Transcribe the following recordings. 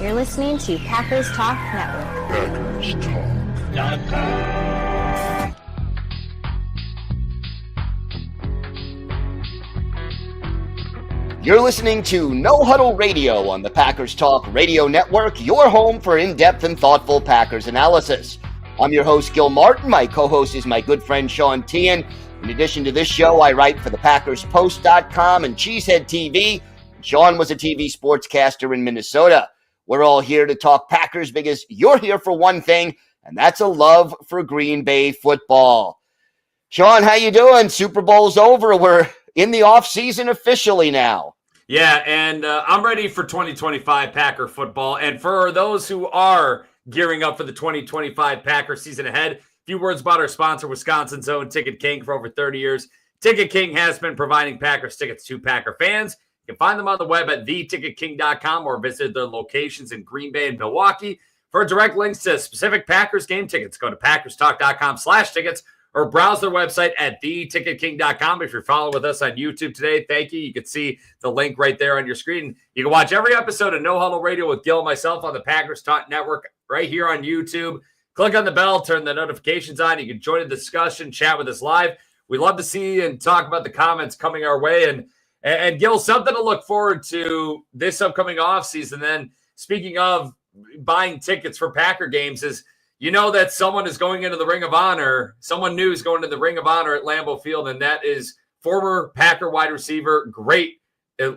You're listening to Packers Talk Network. PackersTalk.com. You're listening to No Huddle Radio on the Packers Talk Radio Network, your home for in-depth and thoughtful Packers analysis. I'm your host, Gil Martin. My co-host is my good friend, Sean Tehan. In addition to this show, I write for the PackersPost.com and Cheesehead TV. Sean was a TV sportscaster in Minnesota. We're all here to talk Packers because you're here for one thing, and that's a love for Green Bay football. Sean, how you doing? Super Bowl's over. We're in the offseason officially now. Yeah, and I'm ready for 2025 Packer football. And for those who are gearing up for the 2025 Packer season ahead, a few words about our sponsor, Wisconsin's own Ticket King. For over 30 years, Ticket King has been providing Packers tickets to Packer fans. You can find them on the web at theticketking.com or visit their locations in Green Bay and Milwaukee. For direct links to specific Packers game tickets, go to PackersTalk.com/tickets or browse their website at theticketking.com. If you're following with us on YouTube today, thank you. You can see the link right there on your screen. You can watch every episode of No Huddle Radio with Gil and myself on the Packers Talk Network right here on YouTube. Click on the bell, turn the notifications on. You can join the discussion, chat with us live. We love to see and talk about the comments coming our way. And Gil, something to look forward to this upcoming offseason. Then, speaking of buying tickets for Packer games, is you know that someone is going into the Ring of Honor. Someone new is going to the Ring of Honor at Lambeau Field, and that is former Packer wide receiver, great,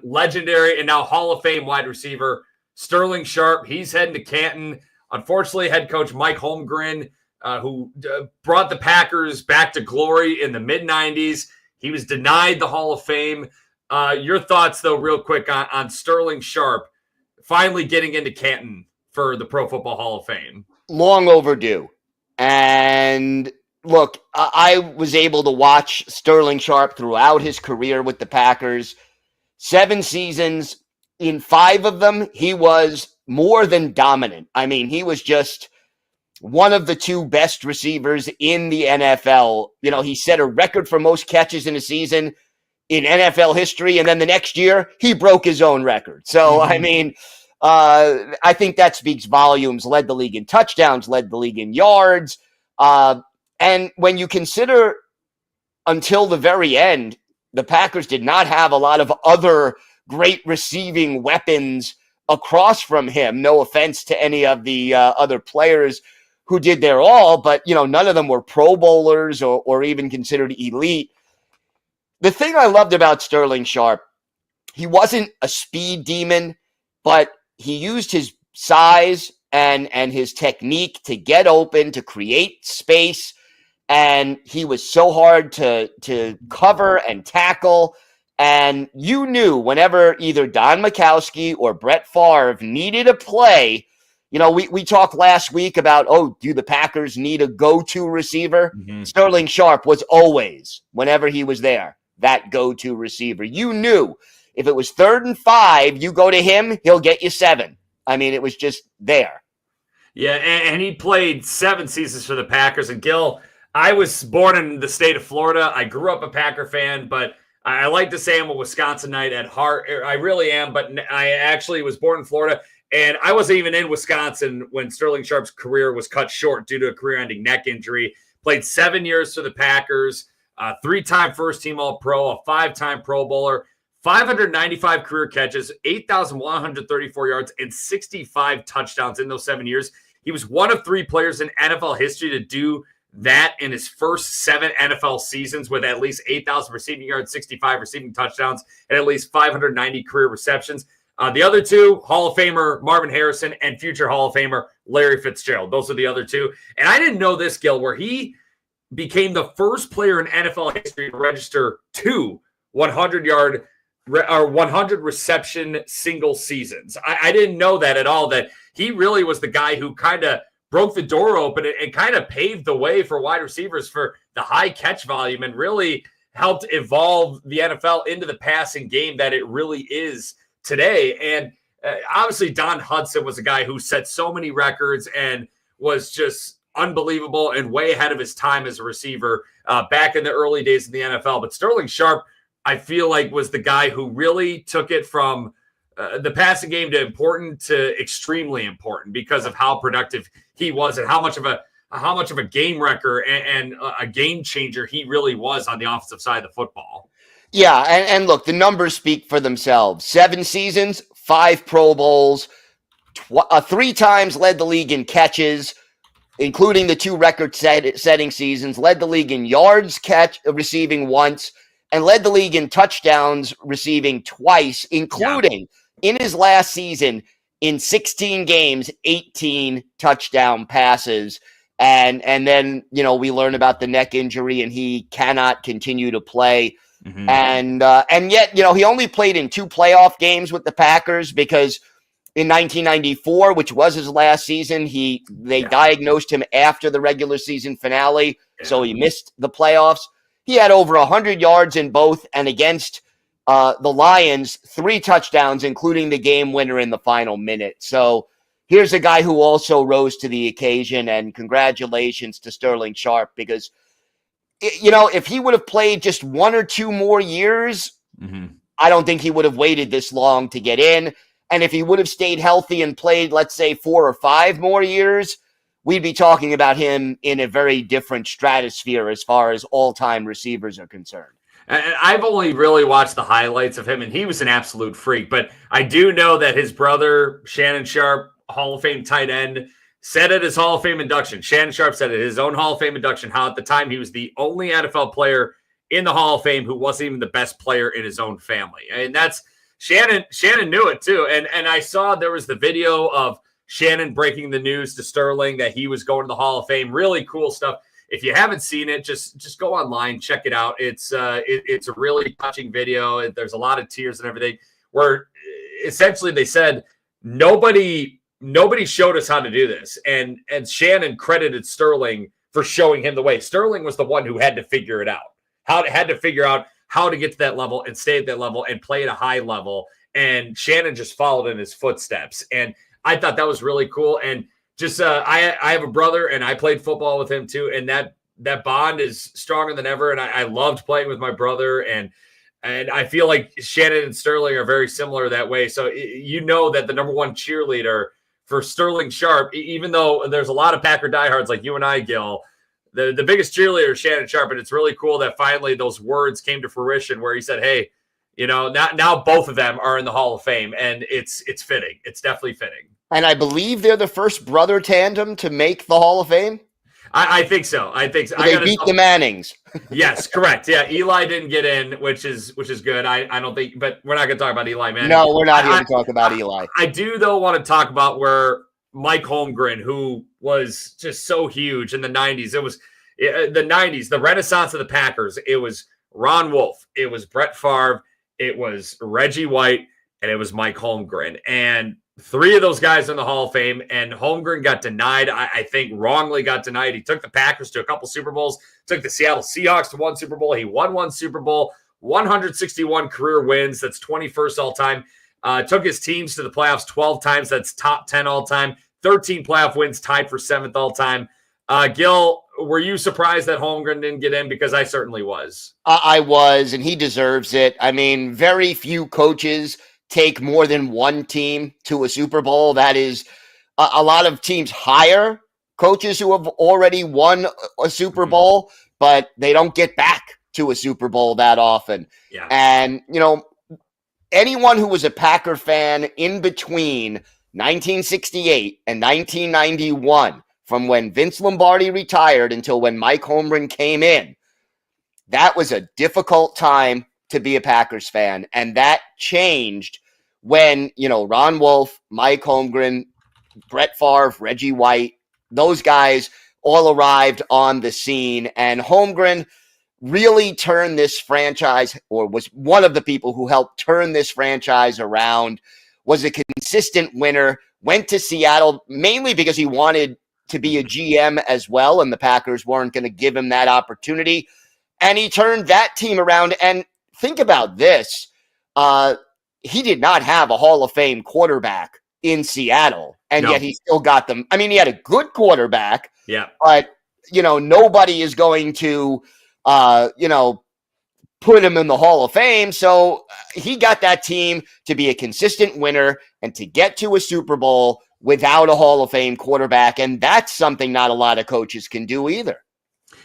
legendary, and now Hall of Fame wide receiver, Sterling Sharpe. He's heading to Canton. Unfortunately, head coach Mike Holmgren, who brought the Packers back to glory in the mid-'90s, he was denied the Hall of Fame. Your thoughts, though, real quick on Sterling Sharpe finally getting into Canton for the Pro Football Hall of Fame. Long overdue. And look, I was able to watch Sterling Sharpe throughout his career with the Packers. 7 seasons. In 5 of them, he was more than dominant. I mean, he was just one of the 2 best receivers in the NFL. You know, he set a record for most catches in a season in NFL history, and then the next year, he broke his own record. So, I mean, I think that speaks volumes. Led the league in touchdowns, led the league in yards. And when you consider until the very end, the Packers did not have a lot of other great receiving weapons across from him. No offense to any of the other players who did their all, but, you know, none of them were Pro Bowlers or even considered elite. The thing I loved about Sterling Sharpe, he wasn't a speed demon, but he used his size and his technique to get open, to create space, and he was so hard to cover and tackle. And you knew whenever either Don Majkowski or Brett Favre needed a play, you know, we talked last week about, do the Packers need a go-to receiver? Mm-hmm. Sterling Sharpe was always, whenever he was there, that go-to receiver. You knew if it was 3rd and 5, you go to him, he'll get you 7. I mean, it was just there. Yeah, and he played 7 seasons for the Packers. And Gil, I was born in the state of Florida. I grew up a Packer fan, but I like to say I'm a Wisconsinite at heart. I really am, but I actually was born in Florida, and I wasn't even in Wisconsin when Sterling Sharpe's career was cut short due to a career-ending neck injury. Played 7 years for the Packers, 3-time first-team All-Pro, a 5-time Pro Bowler, 595 career catches, 8,134 yards, and 65 touchdowns in those 7 years. He was one of 3 players in NFL history to do that in his first 7 NFL seasons with at least 8,000 receiving yards, 65 receiving touchdowns, and at least 590 career receptions. The other 2, Hall of Famer Marvin Harrison and future Hall of Famer Larry Fitzgerald. Those are the other 2. And I didn't know this, Gil, where he became the first player in NFL history to register 2 100-yard or 100 reception single seasons. I didn't know that at all, that he really was the guy who kind of broke the door open and kind of paved the way for wide receivers for the high catch volume and really helped evolve the NFL into the passing game that it really is today. And obviously Don Hudson was a guy who set so many records and was just unbelievable and way ahead of his time as a receiver back in the early days of the NFL. But Sterling Sharpe, I feel like, was the guy who really took it from the passing game to important to extremely important because of how productive he was and how much of a game wrecker and a game changer he really was on the offensive side of the football. Yeah, and look, the numbers speak for themselves. 7 seasons, 5 Pro Bowls, 3 times led the league in catches, including the 2 record-setting seasons, led the league in yards receiving once, and led the league in touchdowns receiving twice, including in his last season, in 16 games, 18 touchdown passes. And then, we learn about the neck injury, and he cannot continue to play. Mm-hmm. And yet, he only played in 2 playoff games with the Packers because in 1994, which was his last season, they diagnosed him after the regular season finale, so he missed the playoffs. He had over 100 yards in both, and against the Lions, 3 touchdowns, including the game winner in the final minute. So here's a guy who also rose to the occasion, and congratulations to Sterling Sharpe, because if he would have played just 1 or 2 more years, I don't think he would have waited this long to get in. And if he would have stayed healthy and played, let's say, 4 or 5 more years, we'd be talking about him in a very different stratosphere as far as all-time receivers are concerned. And I've only really watched the highlights of him, and he was an absolute freak. But I do know that his brother, Shannon Sharpe, Hall of Fame tight end, said at his Hall of Fame induction, Shannon Sharpe said at his own Hall of Fame induction, how at the time he was the only NFL player in the Hall of Fame who wasn't even the best player in his own family. And that's Shannon knew it too. And I saw there was the video of Shannon breaking the news to Sterling that he was going to the Hall of Fame. Really cool stuff. If you haven't seen it, just go online, check it out. It's a really touching video. There's a lot of tears and everything, where essentially they said nobody showed us how to do this. And Shannon credited Sterling for showing him the way. Sterling was the one who had to figure it out. Had to figure out how to get to that level and stay at that level and play at a high level. And Shannon just followed in his footsteps. And I thought that was really cool. And just I have a brother, and I played football with him too. And that bond is stronger than ever. And I loved playing with my brother. And I feel like Shannon and Sterling are very similar that way. So that the number one cheerleader for Sterling Sharpe, even though there's a lot of Packer diehards like you and I, Gil, the biggest cheerleader is Shannon Sharpe. And it's really cool that finally those words came to fruition where he said, hey, now both of them are in the Hall of Fame, and it's fitting. It's definitely fitting. And I believe they're the first brother tandem to make the Hall of Fame. I think so. So they beat the Mannings. Yes, correct. Yeah, Eli didn't get in, which is good. I don't think, but we're not going to talk about Eli Manning. No, we're not here to talk about Eli. I do, though, want to talk about where Mike Holmgren, who was just so huge in the 90s. It was the 90s, the renaissance of the Packers. It was Ron Wolf. It was Brett Favre. It was Reggie White. And it was Mike Holmgren. And 3 of those guys in the Hall of Fame, and Holmgren got denied. I think wrongly got denied. He took the Packers to a couple Super Bowls, took the Seattle Seahawks to 1 Super Bowl. He won 1 Super Bowl, 161 career wins. That's 21st all time. Took his teams to the playoffs 12 times. That's top 10 all time. 13 playoff wins, tied for 7th all time. Gil, were you surprised that Holmgren didn't get in? Because I certainly was. I was, and he deserves it. I mean, very few coaches take more than 1 team to a Super Bowl. That is, a lot of teams hire coaches who have already won a Super Bowl, but they don't get back to a Super Bowl that often. Yeah. And, anyone who was a Packer fan in between 1968 and 1991, from when Vince Lombardi retired until when Mike Holmgren came in, that was a difficult time to be a Packers fan. And that changed when, Ron Wolf, Mike Holmgren, Brett Favre, Reggie White, those guys all arrived on the scene. And Holmgren really turned this franchise, or was one of the people who helped turn this franchise around, was a consistent winner, went to Seattle mainly because he wanted to be a GM as well, and the Packers weren't going to give him that opportunity. And he turned that team around. And think about this. He did not have a Hall of Fame quarterback in Seattle, and yet he still got them. I mean, he had a good quarterback, yeah, but, nobody is going to, put him in the Hall of Fame. So he got that team to be a consistent winner and to get to a Super Bowl without a Hall of Fame quarterback. And that's something not a lot of coaches can do either.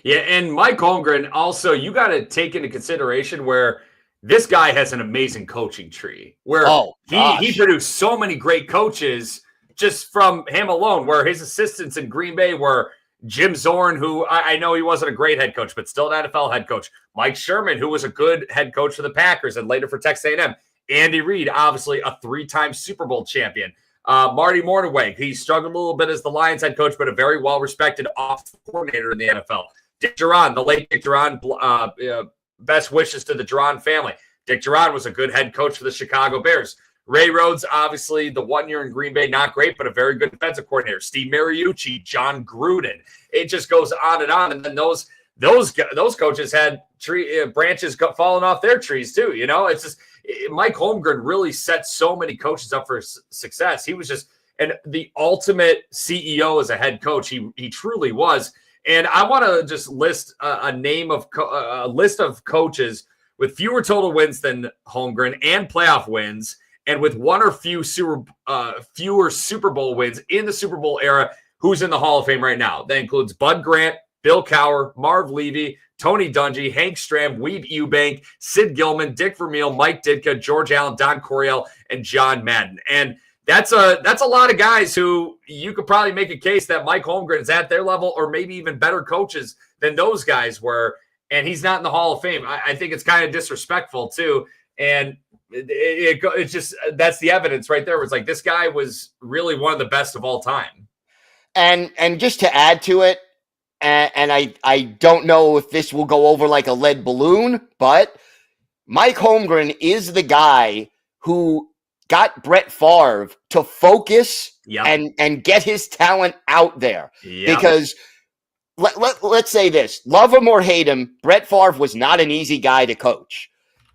Yeah, and Mike Holmgren, also, you got to take into consideration where this guy has an amazing coaching tree, where he produced so many great coaches just from him alone, where his assistants in Green Bay were Jim Zorn, who I know he wasn't a great head coach, but still an NFL head coach. Mike Sherman, who was a good head coach for the Packers and later for Texas A&M. Andy Reid, obviously a 3-time Super Bowl champion. Marty Mornhinweg, he struggled a little bit as the Lions head coach, but a very well-respected offensive coordinator in the NFL. Dick Duran, the late Dick Duran, best wishes to the Duran family. Dick Duran was a good head coach for the Chicago Bears. Ray Rhodes, obviously, the 1 year in Green Bay, not great, but a very good defensive coordinator. Steve Mariucci, John Gruden. It just goes on. And then those coaches had branches falling off their trees too. You know, it's just Mike Holmgren really set so many coaches up for success. He was just the ultimate CEO as a head coach. He truly was. And I want to just list a list of coaches with fewer total wins than Holmgren and playoff wins, and with one or fewer Super Bowl wins in the Super Bowl era, who's in the Hall of Fame right now. That includes Bud Grant, Bill Cowher, Marv Levy, Tony Dungy, Hank Stram, Weeb Eubank, Sid Gilman, Dick Vermeil, Mike Ditka, George Allen, Don Coryell, and John Madden. And that's a lot of guys who you could probably make a case that Mike Holmgren is at their level or maybe even better coaches than those guys were, and he's not in the Hall of Fame. I think it's kind of disrespectful too. And it's just, that's the evidence right there. It's like this guy was really one of the best of all time. And just to add to it, and I don't know if this will go over like a lead balloon, but Mike Holmgren is the guy who got Brett Favre to focus and get his talent out there. Yep. Because let's say this, love him or hate him, Brett Favre was not an easy guy to coach.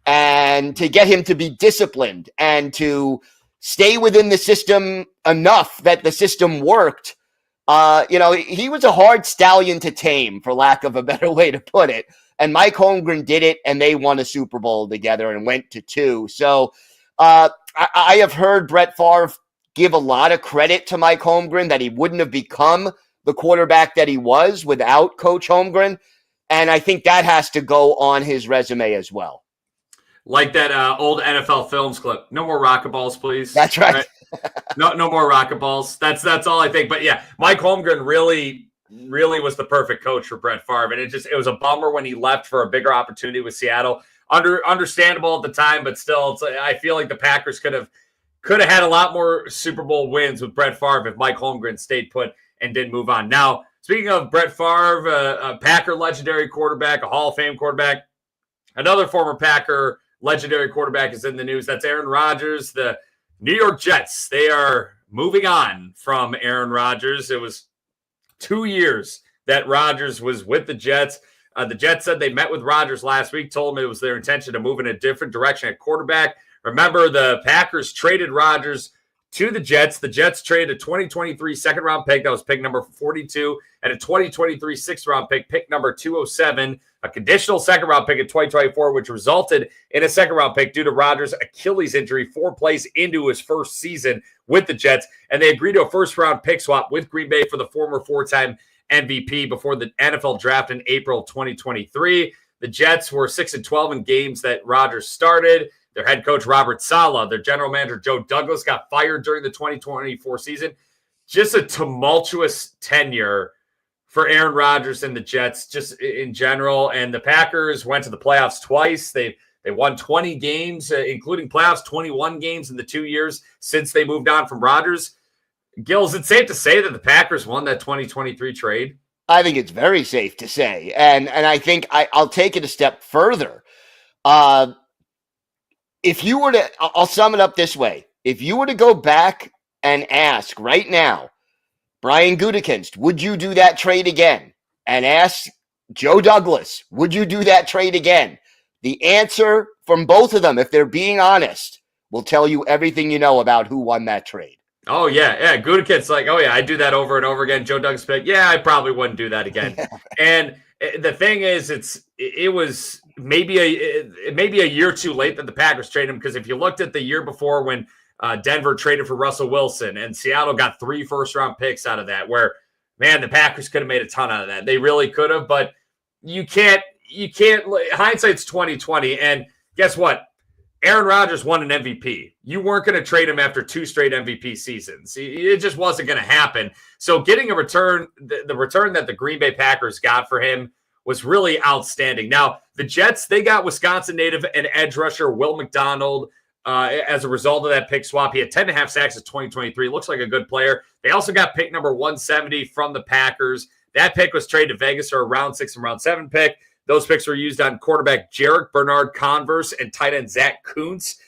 And to get him to be disciplined and to stay within the system enough that the system worked, he was a hard stallion to tame, for lack of a better way to put it. And Mike Holmgren did it, and they won a Super Bowl together and went to 2. So I have heard Brett Favre give a lot of credit to Mike Holmgren, that he wouldn't have become the quarterback that he was without Coach Holmgren. And I think that has to go on his resume as well. Like that old NFL Films clip. No more rocket balls, please. That's right. No more rocket balls. That's all I think. But yeah, Mike Holmgren really was the perfect coach for Brett Favre. And it was a bummer when he left for a bigger opportunity with Seattle. Understandable at the time, but still, I feel like the Packers could have had a lot more Super Bowl wins with Brett Favre if Mike Holmgren stayed put and didn't move on. Now, speaking of Brett Favre, a Packer legendary quarterback, a Hall of Fame quarterback, another former Packer legendary quarterback is in the news. That's Aaron Rodgers. The New York Jets, they are moving on from Aaron Rodgers. It was 2 years that Rodgers was with the Jets. The Jets said they met with Rodgers last week, told him it was their intention to move in a different direction at quarterback. Remember, the Packers traded Rodgers to the Jets. The Jets traded a 2023 second-round pick. That was pick number 42, and a 2023 sixth-round pick number 207, a conditional second-round pick in 2024, which resulted in a second-round pick due to Rodgers' Achilles injury 4 plays into his first season with the Jets. And they agreed to a first-round pick swap with Green Bay for the former 4-time MVP before the NFL draft in April 2023. The Jets were 6-12 in games that Rodgers started. Their head coach, Robert Saleh, their general manager, Joe Douglas, got fired during the 2024 season. Just a tumultuous tenure for Aaron Rodgers and the Jets, just in general. And the Packers went to the playoffs twice. They won 20 games, including playoffs, 21 games in the 2 years since they moved on from Rodgers. Gil, is it safe to say that the Packers won that 2023 trade? I think it's very safe to say. And I think I'll take it a step further. If you were to, I'll sum it up this way. If you were to go back and ask right now, Brian Gutekunst, would you do that trade again? And ask Joe Douglas, would you do that trade again? The answer from both of them, if they're being honest, will tell you everything you know about who won that trade. Oh, yeah. Gutekunst's like, oh, yeah, I do that over and over again. Joe Douglas like, yeah, I probably wouldn't do that again. And the thing is, it was maybe a year too late that the Packers traded him, because if you looked at the year before when Denver traded for Russell Wilson and Seattle got 3 first-round picks out of that, where, man, the Packers could have made a ton out of that. They really could have, but you can't, hindsight's 2020, and guess what? Aaron Rodgers won an MVP. You weren't going to trade him after 2 straight MVP seasons. It just wasn't going to happen. So getting a return, the return that the Green Bay Packers got for him was really outstanding. Now, the Jets, they got Wisconsin native and edge rusher Will McDonald as a result of that pick swap. He had 10.5 sacks in 2023. Looks like a good player. They also got pick number 170 from the Packers. That pick was traded to Vegas for a round 6 and round 7 pick. Those picks were used on quarterback Jarek Bernard-Converse and tight end Zach Kuntz.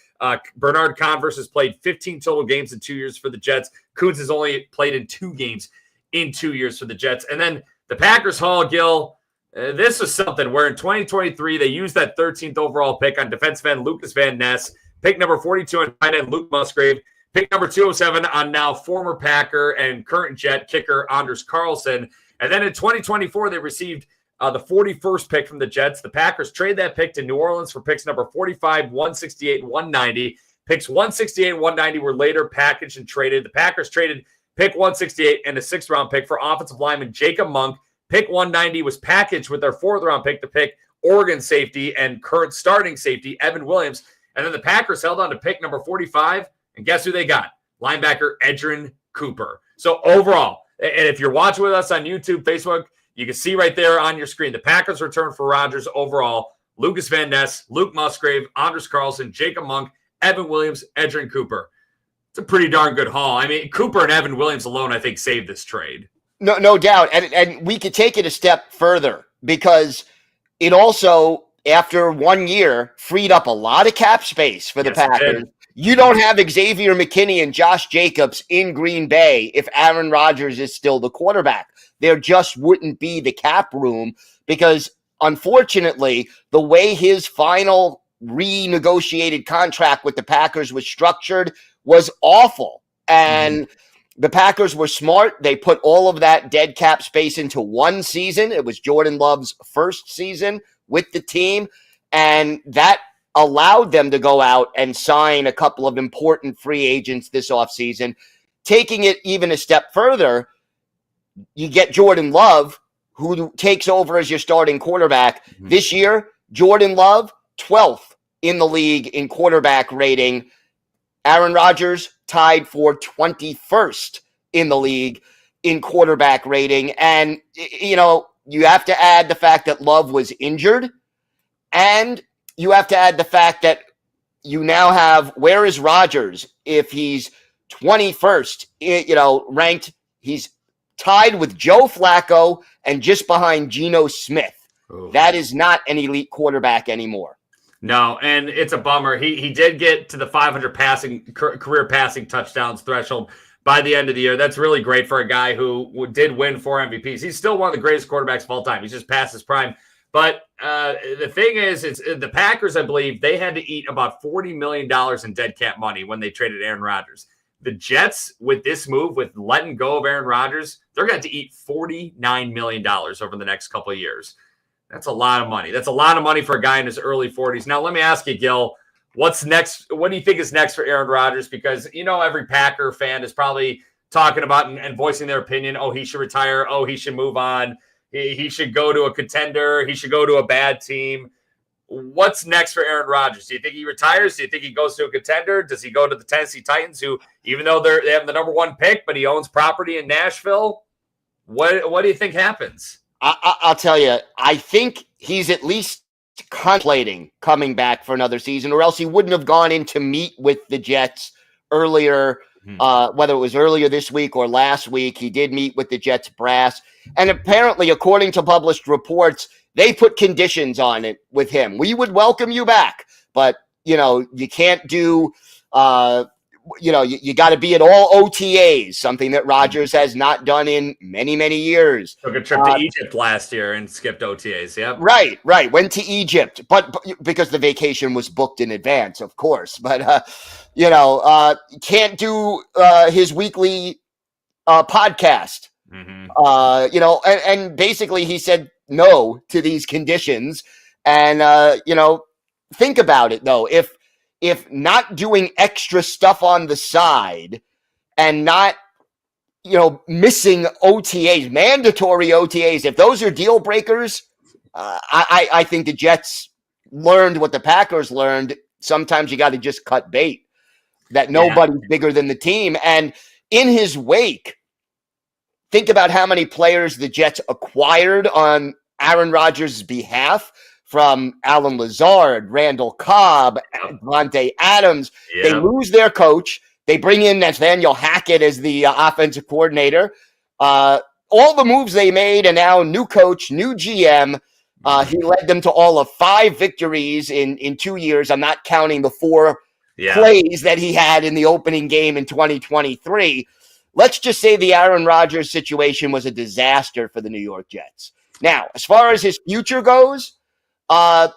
Bernard-Converse has played 15 total games in 2 years for the Jets. Kuntz has only played in 2 games in 2 years for the Jets. And then the Packers haul, Gil, this was something where in 2023, they used that 13th overall pick on defensive end Lucas Van Ness, pick number 42 on tight end Luke Musgrave, pick number 207 on now former Packer and current Jet kicker Anders Carlson. And then in 2024, they received the 41st pick from the Jets. The Packers trade that pick to New Orleans for picks number 45, 168, 190. Picks 168 and 190 were later packaged and traded. The Packers traded pick 168 and a 6th-round pick for offensive lineman Jacob Monk. Pick 190 was packaged with their 4th-round pick to pick Oregon safety and current starting safety Evan Williams. And then the Packers held on to pick number 45, and guess who they got? Linebacker Edgerrin Cooper. So overall, and if you're watching with us on YouTube, Facebook, you can see right there on your screen, the Packers return for Rodgers overall: Lucas Van Ness, Luke Musgrave, Anders Carlson, Jacob Monk, Evan Williams, Edgerrin Cooper. It's a pretty darn good haul. I mean, Cooper and Evan Williams alone, I think, saved this trade. No doubt. And we could take it a step further, because it also, after 1 year, freed up a lot of cap space for the Packers. You don't have Xavier McKinney and Josh Jacobs in Green Bay if Aaron Rodgers is still the quarterback. There just wouldn't be the cap room, because, unfortunately, the way his final renegotiated contract with the Packers was structured was awful. And the Packers were smart. They put all of that dead cap space into one season. It was Jordan Love's first season with the team, and that allowed them to go out and sign a couple of important free agents this offseason. Taking it even a step further, you get Jordan Love, who takes over as your starting quarterback. This year, Jordan Love, 12th in the league in quarterback rating. Aaron Rodgers tied for 21st in the league in quarterback rating. And, you know, you have to add the fact that Love was injured, and you have to add the fact that you now have, where is Rodgers if he's 21st, ranked? He's tied with Joe Flacco and just behind Geno Smith. Ooh. That is not an elite quarterback anymore. No, and it's a bummer. He did get to the 500 career passing touchdowns threshold by the end of the year. That's really great for a guy who did win 4 MVPs. He's still one of the greatest quarterbacks of all time. He's just past his prime. But the thing is, it's the Packers, I believe, they had to eat about $40 million in dead cap money when they traded Aaron Rodgers. The Jets, with this move, with letting go of Aaron Rodgers, they're going to have to eat $49 million over the next couple of years. That's a lot of money. That's a lot of money for a guy in his early 40s. Now, let me ask you, Gil, what's next? What do you think is next for Aaron Rodgers? Because, every Packer fan is probably talking about and voicing their opinion. Oh, he should retire. Oh, he should move on. He should go to a contender. He should go to a bad team. What's next for Aaron Rodgers? Do you think he retires? Do you think he goes to a contender? Does he go to the Tennessee Titans, who, even though they have the number 1 pick, but he owns property in Nashville? What do you think happens? I'll tell you, I think he's at least contemplating coming back for another season, or else he wouldn't have gone in to meet with the Jets earlier, whether it was earlier this week or last week. He did meet with the Jets brass. And apparently, according to published reports, they put conditions on it with him. We would welcome you back, but, you can't do you got to be at all OTAs, something that Rodgers has not done in many, many years. Took a trip to Egypt last year and skipped OTAs. Yep. Right. Went to Egypt, but because the vacation was booked in advance, of course. But can't do his weekly podcast. And basically he said no to these conditions. And, think about it, though. If not doing extra stuff on the side and not, missing OTAs, mandatory OTAs, if those are deal breakers, I think the Jets learned what the Packers learned. Sometimes you got to just cut bait, that nobody's bigger than the team. And in his wake, think about how many players the Jets acquired on Aaron Rodgers' behalf, from Alan Lazard, Randall Cobb, Devontae Adams. Yep. They lose their coach. They bring in Nathaniel Hackett as the offensive coordinator. All the moves they made, and now new coach, new GM. He led them to all of 5 victories in 2 years. I'm not counting the 4 plays that he had in the opening game in 2023. Let's just say the Aaron Rodgers situation was a disaster for the New York Jets. Now, as far as his future goes, I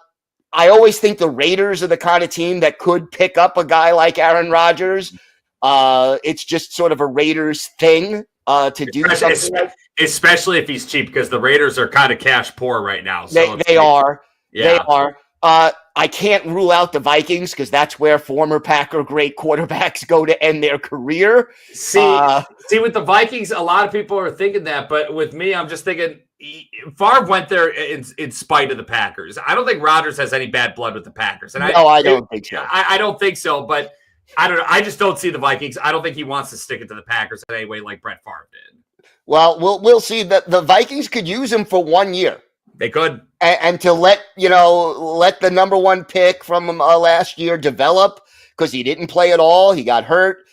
always think the Raiders are the kind of team that could pick up a guy like Aaron Rodgers. It's just sort of a Raiders thing to do something. Especially if he's cheap, because the Raiders are kind of cash poor right now. So they are. Yeah. They are. I can't rule out the Vikings, because that's where former Packer great quarterbacks go to end their career. See, with the Vikings, a lot of people are thinking that, but with me, I'm just thinking Favre went there in spite of the Packers. I don't think Rodgers has any bad blood with the Packers. And I don't think so. I don't think so, but I don't know. I just don't see the Vikings. I don't think he wants to stick it to the Packers in any way like Brett Favre did. Well, we'll see. That the Vikings could use him for 1 year. They could. And to let the number 1 pick from last year develop, because he didn't play at all. He got hurt.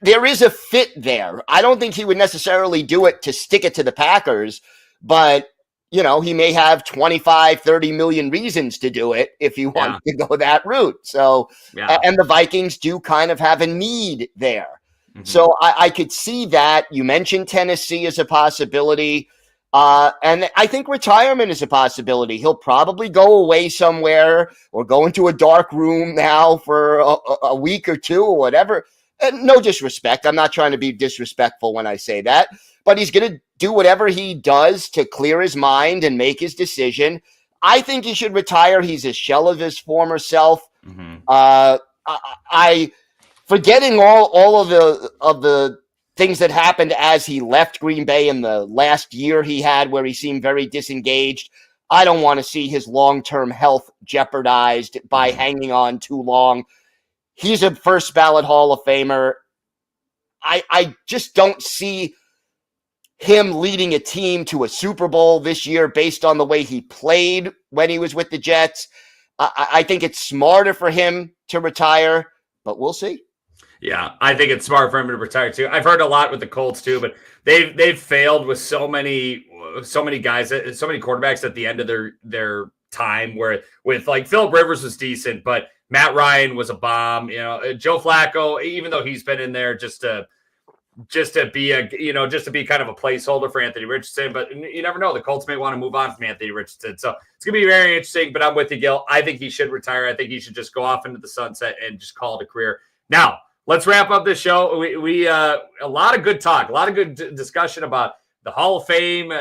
There is a fit there. I don't think he would necessarily do it to stick it to the Packers, but, he may have 25, 30 million reasons to do it if he wants to go that route. So, and the Vikings do kind of have a need there. Mm-hmm. So I could see that. You mentioned Tennessee as a possibility. And I think retirement is a possibility. He'll probably go away somewhere or go into a dark room now for a week or 2 or whatever. And no disrespect. I'm not trying to be disrespectful when I say that, but he's going to do whatever he does to clear his mind and make his decision. I think he should retire. He's a shell of his former self. Mm-hmm. Forgetting all of the things that happened as he left Green Bay in the last year he had, where he seemed very disengaged. I don't want to see his long-term health jeopardized by hanging on too long. He's a first ballot Hall of Famer. I just don't see him leading a team to a Super Bowl this year based on the way he played when he was with the Jets. I think it's smarter for him to retire, but we'll see. Yeah, I think it's smart for him to retire too. I've heard a lot with the Colts too, but they've failed with so many guys, so many quarterbacks at the end of their time. Where with like Phillip Rivers was decent, but Matt Ryan was a bomb. Joe Flacco, even though he's been in there just to be kind of a placeholder for Anthony Richardson, but you never know. The Colts may want to move on from Anthony Richardson, so it's gonna be very interesting. But I'm with you, Gil. I think he should retire. I think he should just go off into the sunset and just call it a career. Now, let's wrap up this show. We a lot of good talk, a lot of good discussion about the Hall of Fame,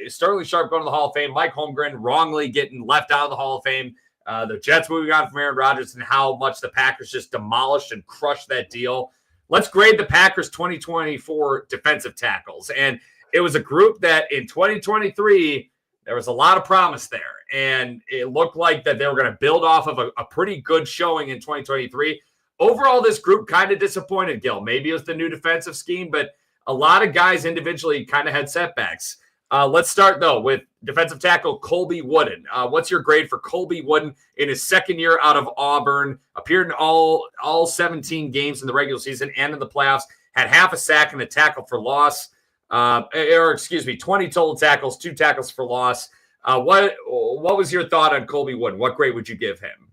Sterling Sharpe going to the Hall of Fame, Mike Holmgren wrongly getting left out of the Hall of Fame, the Jets moving on from Aaron Rodgers, and how much the Packers just demolished and crushed that deal. Let's grade the Packers 2024 defensive tackles. And it was a group that in 2023, there was a lot of promise there. And it looked like that they were going to build off of a pretty good showing in 2023. Overall, this group kind of disappointed, Gil. Maybe it was the new defensive scheme, but a lot of guys individually kind of had setbacks. Let's start, though, with defensive tackle Colby Wooden. What's your grade for Colby Wooden in his second year out of Auburn? Appeared in all 17 games in the regular season and in the playoffs. Had half a sack and a tackle for loss. 20 total tackles, 2 tackles for loss. What was your thought on Colby Wooden? What grade would you give him?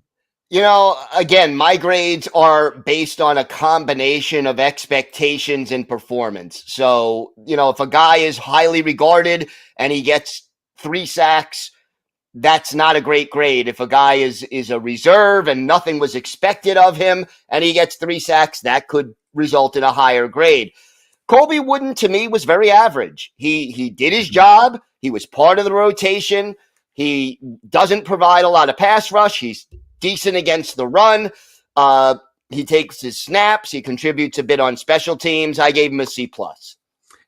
Again, my grades are based on a combination of expectations and performance. So, if a guy is highly regarded and he gets 3 sacks, that's not a great grade. If a guy is a reserve and nothing was expected of him and he gets 3 sacks, that could result in a higher grade. Colby Wooden, to me, was very average. He did his job. He was part of the rotation. He doesn't provide a lot of pass rush. He's decent against the run. He takes his snaps. He contributes a bit on special teams. I gave him a C+.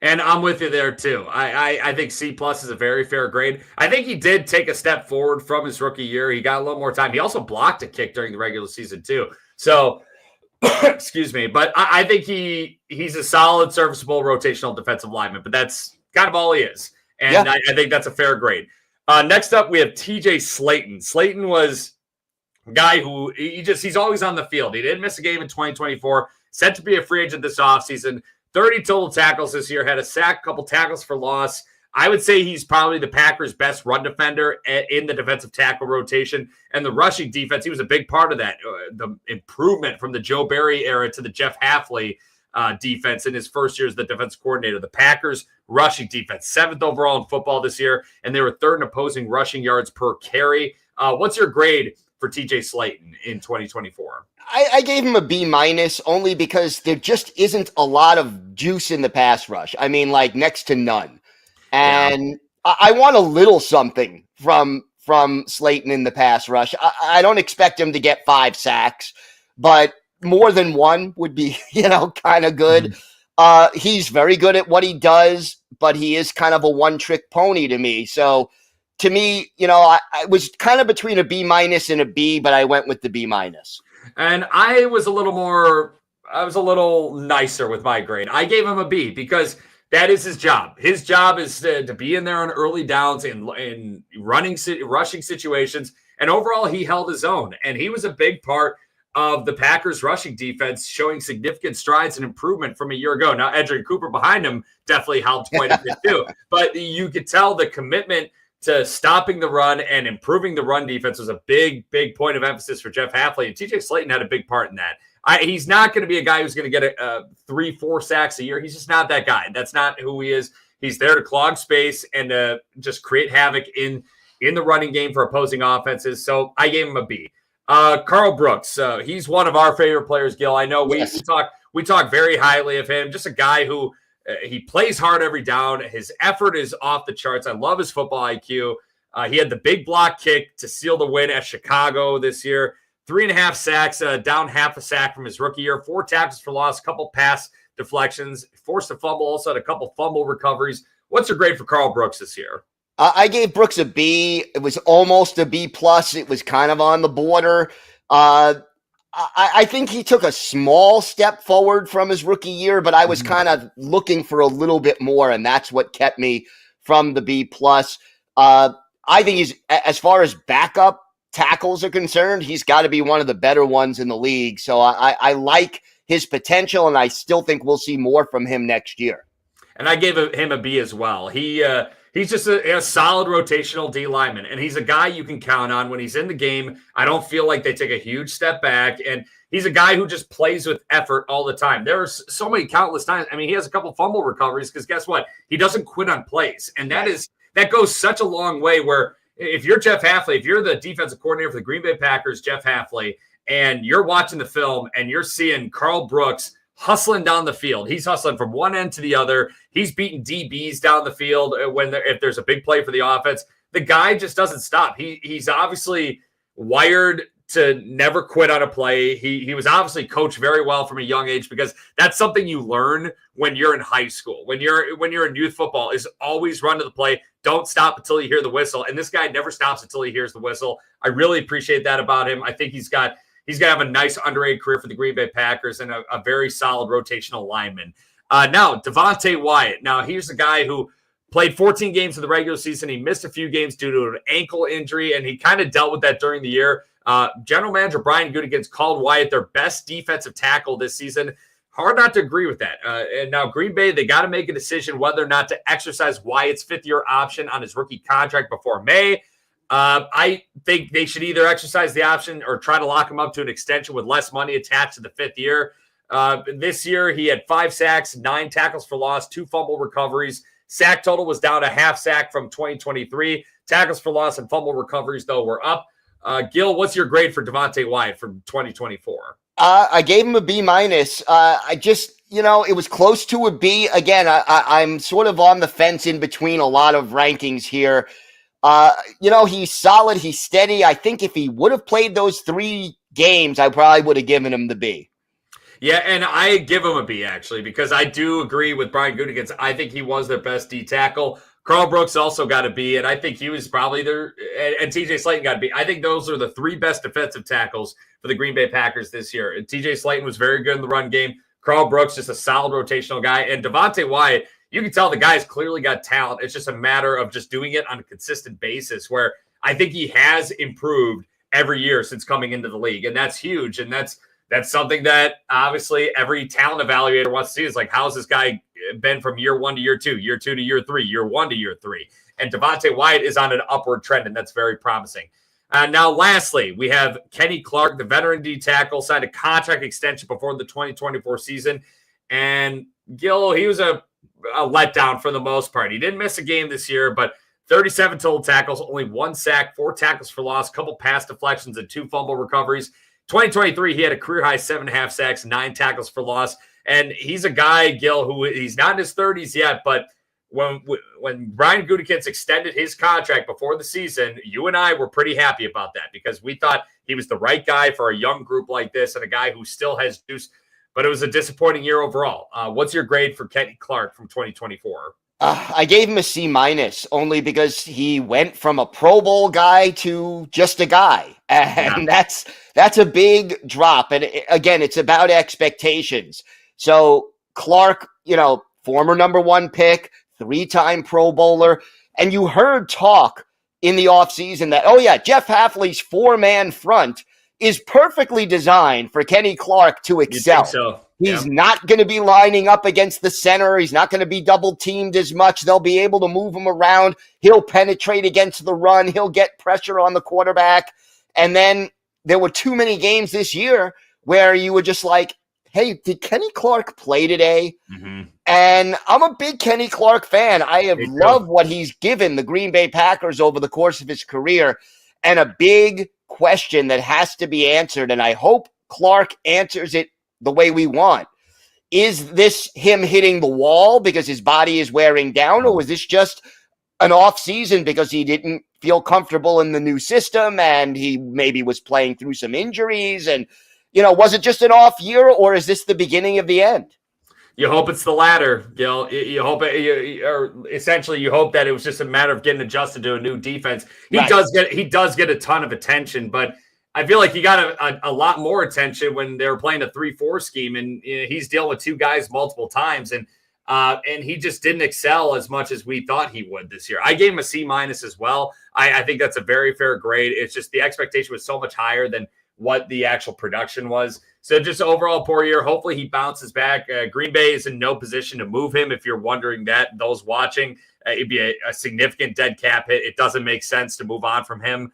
And I'm with you there too. I think C+ is a very fair grade. I think he did take a step forward from his rookie year. He got a little more time. He also blocked a kick during the regular season too. So, excuse me, but I think he's a solid, serviceable, rotational defensive lineman. But that's kind of all he is, and yeah. I think that's a fair grade. Next up, we have TJ Slaton. Slaton was a guy who he's always on the field. He didn't miss a game in 2024. Set to be a free agent this offseason. 30 total tackles this year, had a sack, couple tackles for loss. I would say he's probably the Packers' best run defender in the defensive tackle rotation. And the rushing defense, he was a big part of that. The improvement from the Joe Barry era to the Jeff Hafley defense in his first year as the defense coordinator. The Packers' rushing defense, 7th overall in football this year, and they were 3rd in opposing rushing yards per carry. What's your grade for TJ Slaton in 2024? I gave him a B- only because there just isn't a lot of juice in the pass rush. I mean, like next to none. And yeah. I want a little something from Slaton in the pass rush. I don't expect him to get 5 sacks, but more than one would be, kind of good. Mm-hmm. He's very good at what he does, but he is kind of a one-trick pony to me. So to me, I was kind of between a B- and a B, but I went with the B-. And I was a little nicer with my grade. I gave him a B because that is his job. His job is to be in there on early downs in rushing situations. And overall, he held his own. And he was a big part of the Packers rushing defense, showing significant strides and improvement from a year ago. Now, Edgerrin Cooper behind him definitely helped quite a bit too. But you could tell the commitment to stopping the run and improving the run defense was a big point of emphasis for Jeff Hafley. And TJ Slaton had a big part in that. He's not going to be a guy who's going to get 3-4 sacks a year. He's just not that guy. That's not who he is. He's there to clog space and just create havoc in the running game for opposing offenses. So I gave him a B. Karl Brooks, he's one of our favorite players, Gil. I know we talk very highly of him. Just a guy who he plays hard every down. His effort is off the charts. I love his football IQ. He had the big block kick to seal the win at Chicago this year. 3.5 sacks, down half a sack from his rookie year. 4 tackles for loss, a couple pass deflections, forced a fumble, also had a couple fumble recoveries. What's your grade for Karl Brooks this year? I gave Brooks a B. It was almost a B+. It was kind of on the border. I think he took a small step forward from his rookie year, but I was kind of looking for a little bit more, and that's what kept me from the B+. I think he's, as far as backup tackles are concerned, he's got to be one of the better ones in the league. So I like his potential, and I still think we'll see more from him next year. And I gave him a B as well. He's just a solid rotational D lineman, and he's a guy you can count on when he's in the game. I don't feel like they take a huge step back, and he's a guy who just plays with effort all the time. There's so many countless times. I mean, he has a couple fumble recoveries because guess what? He doesn't quit on plays, and that goes such a long way where if you're Jeff Hafley, if you're the defensive coordinator for the Green Bay Packers, Jeff Hafley, and you're watching the film and you're seeing Karl Brooks hustling down the field. He's hustling from one end to the other. He's beating DBs down the field if there's a big play for the offense. The guy just doesn't stop. He's obviously wired to never quit on a play. He was obviously coached very well from a young age because that's something you learn when you're in high school. When you're in youth football is always run to the play. Don't stop until you hear the whistle. And this guy never stops until he hears the whistle. I really appreciate that about him. I think he's going to have a nice underrated career for the Green Bay Packers and a very solid rotational lineman. Now, Devontae Wyatt. Now, here's a guy who played 14 games in the regular season. He missed a few games due to an ankle injury, and he kind of dealt with that during the year. General Manager Brian Gutekunst called Wyatt their best defensive tackle this season. Hard not to agree with that. And now Green Bay, they got to make a decision whether or not to exercise Wyatt's 5th-year option on his rookie contract before May. I think they should either exercise the option or try to lock him up to an extension with less money attached to the 5th year. This year, he had 5 sacks, 9 tackles for loss, 2 fumble recoveries. Sack total was down a half sack from 2023. Tackles for loss and fumble recoveries, though, were up. Gil, what's your grade for Devontae Wyatt from 2024? I gave him a B-. it was close to a B. Again, I'm sort of on the fence in between a lot of rankings here. He's solid. He's steady. I think if he would have played those 3 games, I probably would have given him the B. Yeah, and I give him a B, actually, because I do agree with Brian Gutekunst. I think he was their best D tackle. Carl Brooks also got a B, and I think he was probably and TJ Slaton got a B. I think those are the 3 best defensive tackles for the Green Bay Packers this year. And TJ Slaton was very good in the run game. Carl Brooks, just a solid rotational guy. And Devontae Wyatt, you can tell the guy's clearly got talent. It's just a matter of just doing it on a consistent basis, where I think he has improved every year since coming into the league. And that's huge. And that's something that obviously every talent evaluator wants to see, is like, how's this guy been from year 1 to year 2, year 2 to year 3, year 1 to year 3? And Devontae Wyatt is on an upward trend, and that's very promising. Now, lastly, we have Kenny Clark, the veteran D tackle, signed a contract extension before the 2024 season. And Gil, he was a letdown for the most part. He didn't miss a game this year, but 37 total tackles, only 1 sack, 4 tackles for loss, a couple pass deflections, and 2 fumble recoveries. 2023, he had a career-high 7.5 sacks, 9 tackles for loss. And he's a guy, Gil, who he's not in his 30s yet, but when Brian Gutekunst extended his contract before the season, you and I were pretty happy about that, because we thought he was the right guy for a young group like this and a guy who still has juice. But it was a disappointing year overall. What's your grade for Kenny Clark from 2024? I gave him a C- only because he went from a Pro Bowl guy to just a guy. And that's a big drop. And again, it's about expectations. So Clark, former number 1 pick, 3-time Pro Bowler. And you heard talk in the offseason that, Jeff Hafley's 4-man front is perfectly designed for Kenny Clark to excel. You think so? He's not going to be lining up against the center. He's not going to be double teamed as much. They'll be able to move him around. He'll penetrate against the run. He'll get pressure on the quarterback. And then there were too many games this year where you were just like, hey, did Kenny Clark play today? Mm-hmm. And I'm a big Kenny Clark fan. I have loved what he's given the Green Bay Packers over the course of his career. And a big question that has to be answered, and I hope Clark answers it the way we want. Is this him hitting the wall because his body is wearing down, or was this just an off season because he didn't feel comfortable in the new system and he maybe was playing through some injuries? And, was it just an off year, or is this the beginning of the end? You hope it's the latter, Gil. You hope essentially you hope that it was just a matter of getting adjusted to a new defense. He does get a ton of attention, but I feel like he got a lot more attention when they were playing a 3-4 scheme, and he's dealing with 2 guys multiple times, and he just didn't excel as much as we thought he would this year. I gave him a C- as well. I think that's a very fair grade. It's just the expectation was so much higher than what the actual production was. So just overall poor year. Hopefully he bounces back. Green Bay is in no position to move him. If you're wondering that, those watching, it'd be a significant dead cap hit. It doesn't make sense to move on from him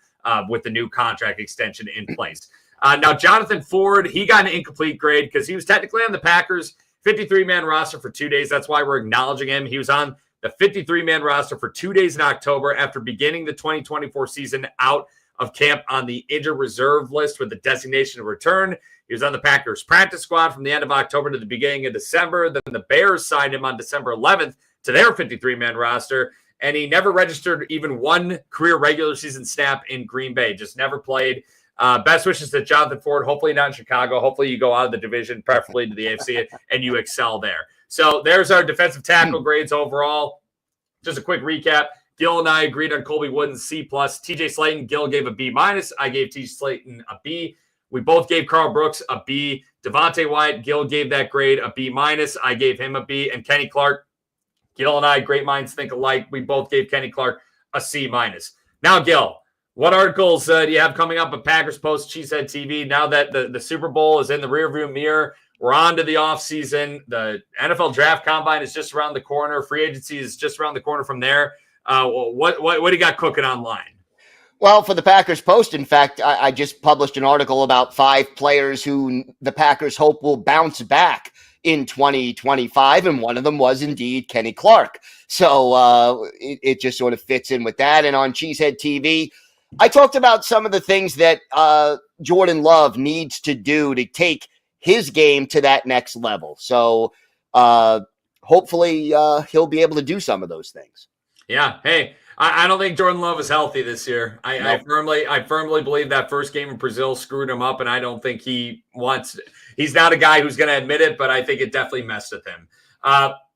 with the new contract extension in place. Now, Jonathan Ford, he got an incomplete grade because he was technically on the Packers 53-man roster for 2 days. That's why we're acknowledging him. He was on the 53-man roster for 2 days in October after beginning the 2024 season out of camp on the injured reserve list with the designation to return. He was on the Packers practice squad from the end of October to the beginning of December. Then the Bears signed him on December 11th to their 53-man roster, and he never registered even 1 career regular season snap in Green Bay, just never played. Best wishes to Jonathan Ford. Hopefully not in Chicago. Hopefully you go out of the division, preferably to the AFC, and you excel there. So there's our defensive tackle grades overall. Just a quick recap. Gil and I agreed on Colby Wooden's C+. TJ Slaton, Gil gave a B-. I gave TJ Slaton a B. We both gave Carl Brooks a B. Devontae Wyatt, Gil gave that grade a B-. I gave him a B. And Kenny Clark, Gil and I, great minds think alike. We both gave Kenny Clark a C-. Now, Gil, what articles do you have coming up at Packers Post Cheesehead TV? Now that the Super Bowl is in the rearview mirror, we're on to the offseason. The NFL Draft Combine is just around the corner. Free agency is just around the corner from there. What do you got cooking online? Well, for the Packers Post, in fact, I just published an article about 5 players who the Packers hope will bounce back in 2025, and one of them was indeed Kenny Clark. So it just sort of fits in with that. And on Cheesehead TV, I talked about some of the things that Jordan Love needs to do to take his game to that next level. So hopefully he'll be able to do some of those things. Yeah. Hey, I don't think Jordan Love is healthy this year. I firmly believe that first game in Brazil screwed him up, and I don't think he's not a guy who's going to admit it, but I think it definitely messed with him.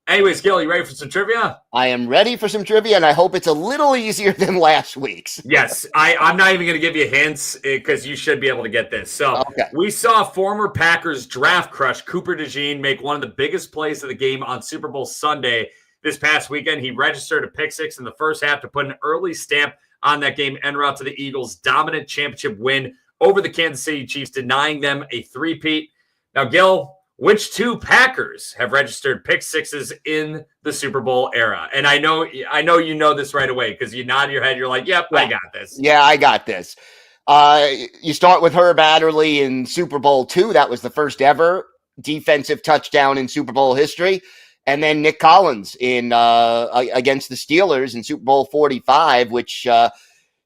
Anyways, Gil, you ready for some trivia? I am ready for some trivia, and I hope it's a little easier than last week's. Yes, I'm not even going to give you hints because you should be able to get this. So We saw former Packers draft crush Cooper DeJean make one of the biggest plays of the game on Super Bowl Sunday this past weekend. He registered a pick six in the first half to put an early stamp on that game en route to the Eagles' dominant championship win over the Kansas City Chiefs, denying them a three-peat. Now, Gil, which two Packers have registered pick sixes in the Super Bowl era? And I know you know this right away because you nod your head. You're like, yep, I got this. Yeah, I got this. You start with Herb Adderley in Super Bowl II. That was the first ever defensive touchdown in Super Bowl history. And then Nick Collins in against the Steelers in Super Bowl 45, which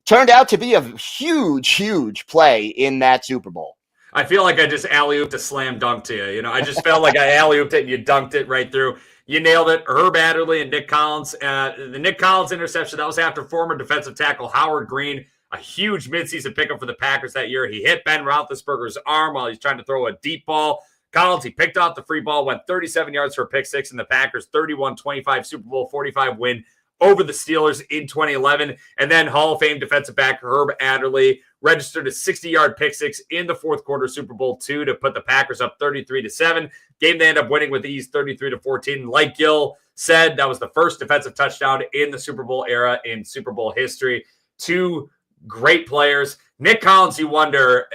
turned out to be a huge play in that Super Bowl. I feel like I just alley-ooped a slam dunk to you. You know, I just felt like I alley-ooped it and you dunked it right through. You nailed it. Herb Adderley and Nick Collins. The Nick Collins interception, that was after former defensive tackle Howard Green, a huge midseason pickup for the Packers that year. He hit Ben Roethlisberger's arm while he's trying to throw a deep ball. Collins, he picked off the free ball, went 37 yards for a pick six in the Packers' 31-25 Super Bowl 45 win over the Steelers in 2011. And then Hall of Fame defensive back Herb Adderley registered a 60-yard pick six in the fourth quarter Super Bowl II to put the Packers up 33-7. Game they end up winning with ease 33-14. Like Gil said, that was the first defensive touchdown in the Super Bowl era in Super Bowl history. Two great players. Nick Collins, you wonder,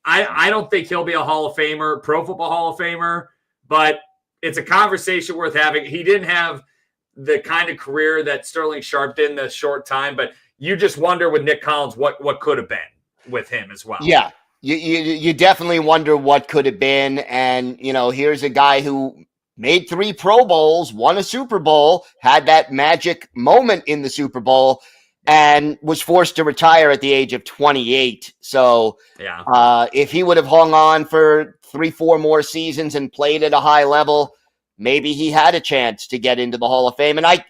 I don't think he'll be a Hall of Famer, Pro Football Hall of Famer, but it's a conversation worth having. He didn't have the kind of career that Sterling Sharpe did in the short time, but you just wonder with Nick Collins what could have been with him as well. Yeah, you definitely wonder what could have been. And, you know, here's a guy who made 3 Pro Bowls, won a Super Bowl, had that magic moment in the Super Bowl, and was forced to retire at the age of 28. So if he would have hung on for 3-4 more seasons and played at a high level, maybe he had a chance to get into the Hall of Fame. And I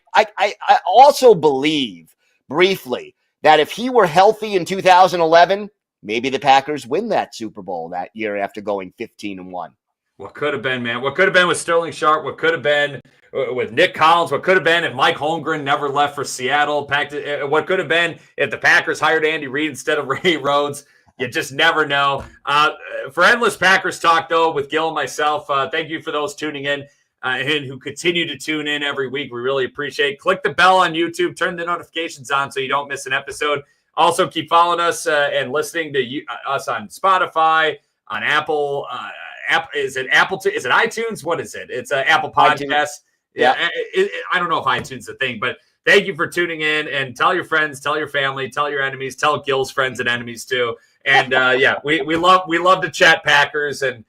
also believe, briefly, that if he were healthy in 2011, maybe the Packers win that Super Bowl that year after going 15-1. What could have been, man? What could have been with Sterling Sharpe? What could have been with Nick Collins? What could have been if Mike Holmgren never left for Seattle? What could have been if the Packers hired Andy Reid instead of Ray Rhodes? You just never know. For endless Packers talk, though, with Gil and myself, thank you for those tuning in and who continue to tune in every week. We really appreciate it. Click the bell on YouTube. Turn the notifications on so you don't miss an episode. Also, keep following us and listening to us on Spotify, on Apple. Is it iTunes? What is it? It's Apple Podcasts. Yeah. I don't know if iTunes is a thing, but thank you for tuning in, and tell your friends, tell your family, tell your enemies, tell Gil's friends and enemies too. And we love to chat Packers and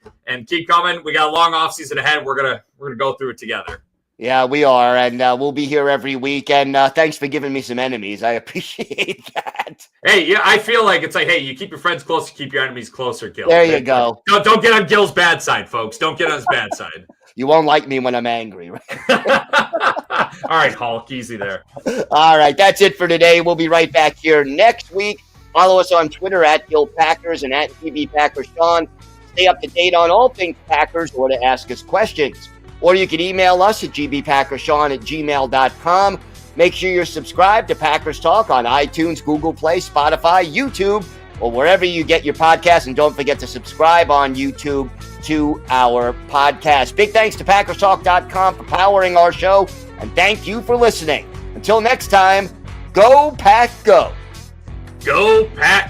keep coming. We got a long off season ahead. We're gonna go through it together. Yeah, we are, and we'll be here every week. And thanks for giving me some enemies. I appreciate that. Hey, yeah, I feel like it's like, hey, you keep your friends close, you keep your enemies closer, Gil. There you go. Don't get on Gil's bad side, folks. Don't get on his bad side. You won't like me when I'm angry. Right? All right, Hulk, easy there. All right, that's it for today. We'll be right back here next week. Follow us on Twitter at Gil Packers and at GB Packers Sean. Stay up to date on all things Packers or to ask us questions. Or you can email us at gbpackersean@gmail.com. Make sure you're subscribed to Packers Talk on iTunes, Google Play, Spotify, YouTube, or wherever you get your podcasts. And don't forget to subscribe on YouTube to our podcast. Big thanks to PackersTalk.com for powering our show. And thank you for listening. Until next time, go Pack Go. Go Pack